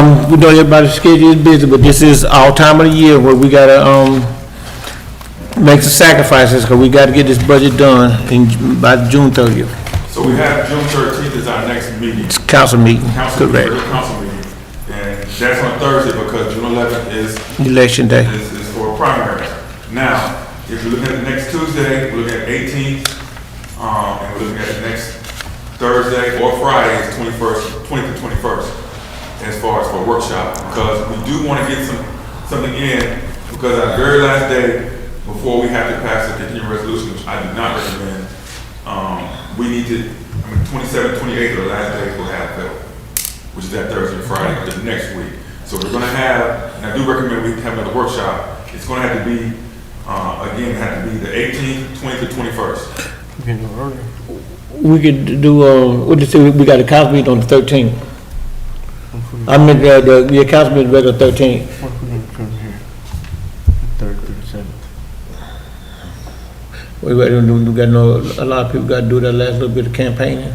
we know everybody's schedule is busy, but this is our time of the year where we gotta, make some sacrifices, because we gotta get this budget done by June 30th. So we have June 13th is our next meeting. It's council meeting, Council meeting, correct. regular council meeting. And that's on Thursday because June 11th is Election day. is for primaries. Now, if you're looking at the next Tuesday, we're looking at 18th, and we're looking at the next Thursday or Friday, is 20th to 21st, as far as for workshop, because we do want to get something in, because our very last day, before we have to pass a continuing resolution, which I do not recommend, we need to, 27th, 28th are the last days we'll have bill, which is that Thursday and Friday, or the next week. So we're gonna have, and I do recommend we have another workshop. It's gonna have to be, again, it have to be the 18th, 20th, to 21st. We could do, what did you say, we got a council meeting on the 13th. I mean, the council meeting regular 13th. We got a lot of people got to do that last little bit of campaigning.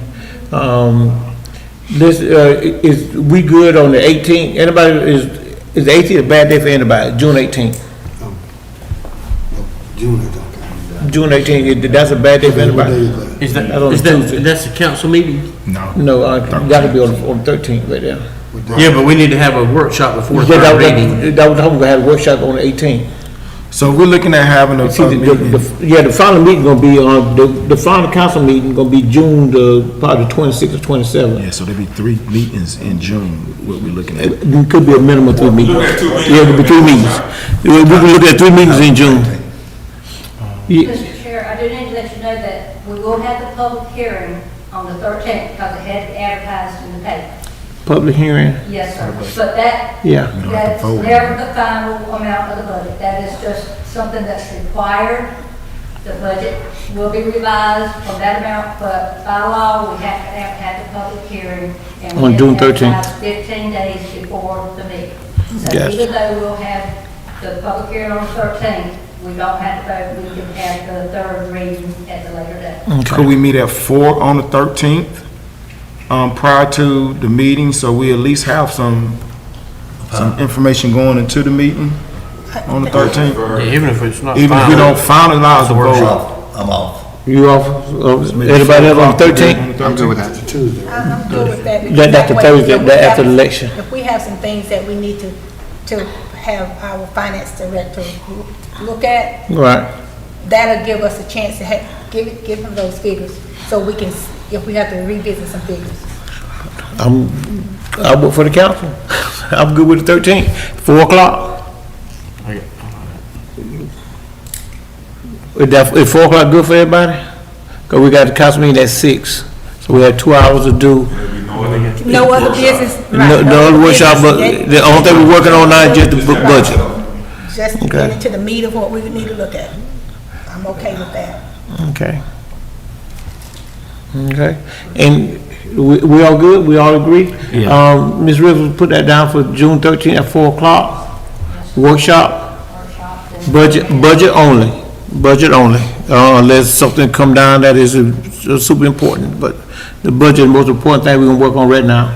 Is we good on the 18th? Anybody, is the 18th a bad day for anybody? June 18th? June is okay. June 18th, that's a bad day for What day anybody? is that? Is That's on Tuesday. that's the council meeting? No, gotta be on the 13th right there. Yeah, but we need to have a workshop before the Yeah, third reading. that was, we're gonna have a workshop on the 18th. So we're looking at having a See, meeting. the final meeting gonna be on, the final council meeting gonna be June, probably 26th or 27th. Yeah, so there'll be 3 meetings in June, what we're looking at. It could be a minimum of 3 meetings. Look at 2 meetings. Yeah, it could be 3 meetings. We can look at 3 meetings in June. Yeah, Mr. Chair, I do need to let you know that we will have the public hearing on the 13th because it had to be advertised in the paper. public hearing, Yes, sir. But that, yeah. that's never the final amount of the budget. That is just something that's required. The budget will be revised from that amount, but by law, we have to have the public hearing. And we On have June to advertise 13th. 15 days before the meeting. So Yes. even though we'll have the public hearing on the 13th, we don't have to vote, we can have the third reading at the later date. Could we meet at 4 on the 13th, prior to the meeting, so we at least have some information going into the meeting on the 13th? Yeah, even if it's not Even if we final. don't finalize the vote. I'm off. You off, anybody else on the 13th? I'm good with that. It's a Tuesday, right? I'm good with that. because That's the that way, Thursday, if we that after have- the election. If we have some things that we need to have our finance director look at, Right. that'll give us a chance to give him those figures, so we can, if we have to revisit some figures. I work for the council. I'm good with the 13th, 4 o'clock. Is 4 o'clock good for everybody? Cause we got the council meeting at 6, so we have 2 hours to do. There'll be no other. No other workshop. business. No, right, no other workshop, but business. the only thing we're working on now is just the budget. Just to Okay. get into the meat of what we need to look at. I'm okay with that. Okay. Okay, and we all good? We all agree? Yeah. Ms. Rivers, put that down for June 13th at 4 o'clock. Workshop, budget only, unless something come down that is super important, but the budget is the most important thing we're gonna work on right now.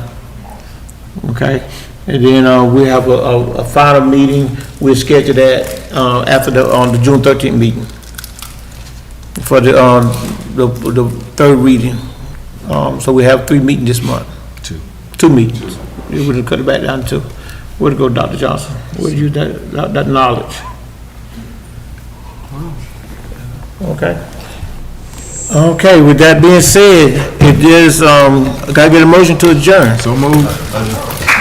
Okay, and then, we have a final meeting, we'll schedule that, after on the June 13th meeting for the third reading. So we have 3 meetings this month. 2 meetings. We would cut it back down to 2. Where'd it go, Dr. Johnson? Where'd you use that knowledge? Okay. Okay, with that being said, it is, gotta get a motion to adjourn. So move.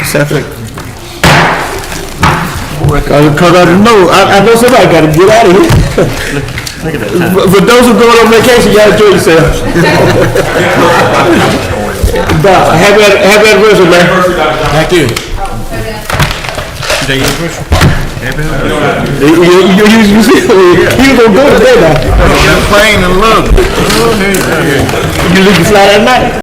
Second. Cause I know somebody gotta get out of here. Look at that time. For those who going on vacation, y'all enjoy yourselves. Happy anniversary, man. Thank you. Today anniversary. You gonna go today now. Praying and love. You leave the fly at night.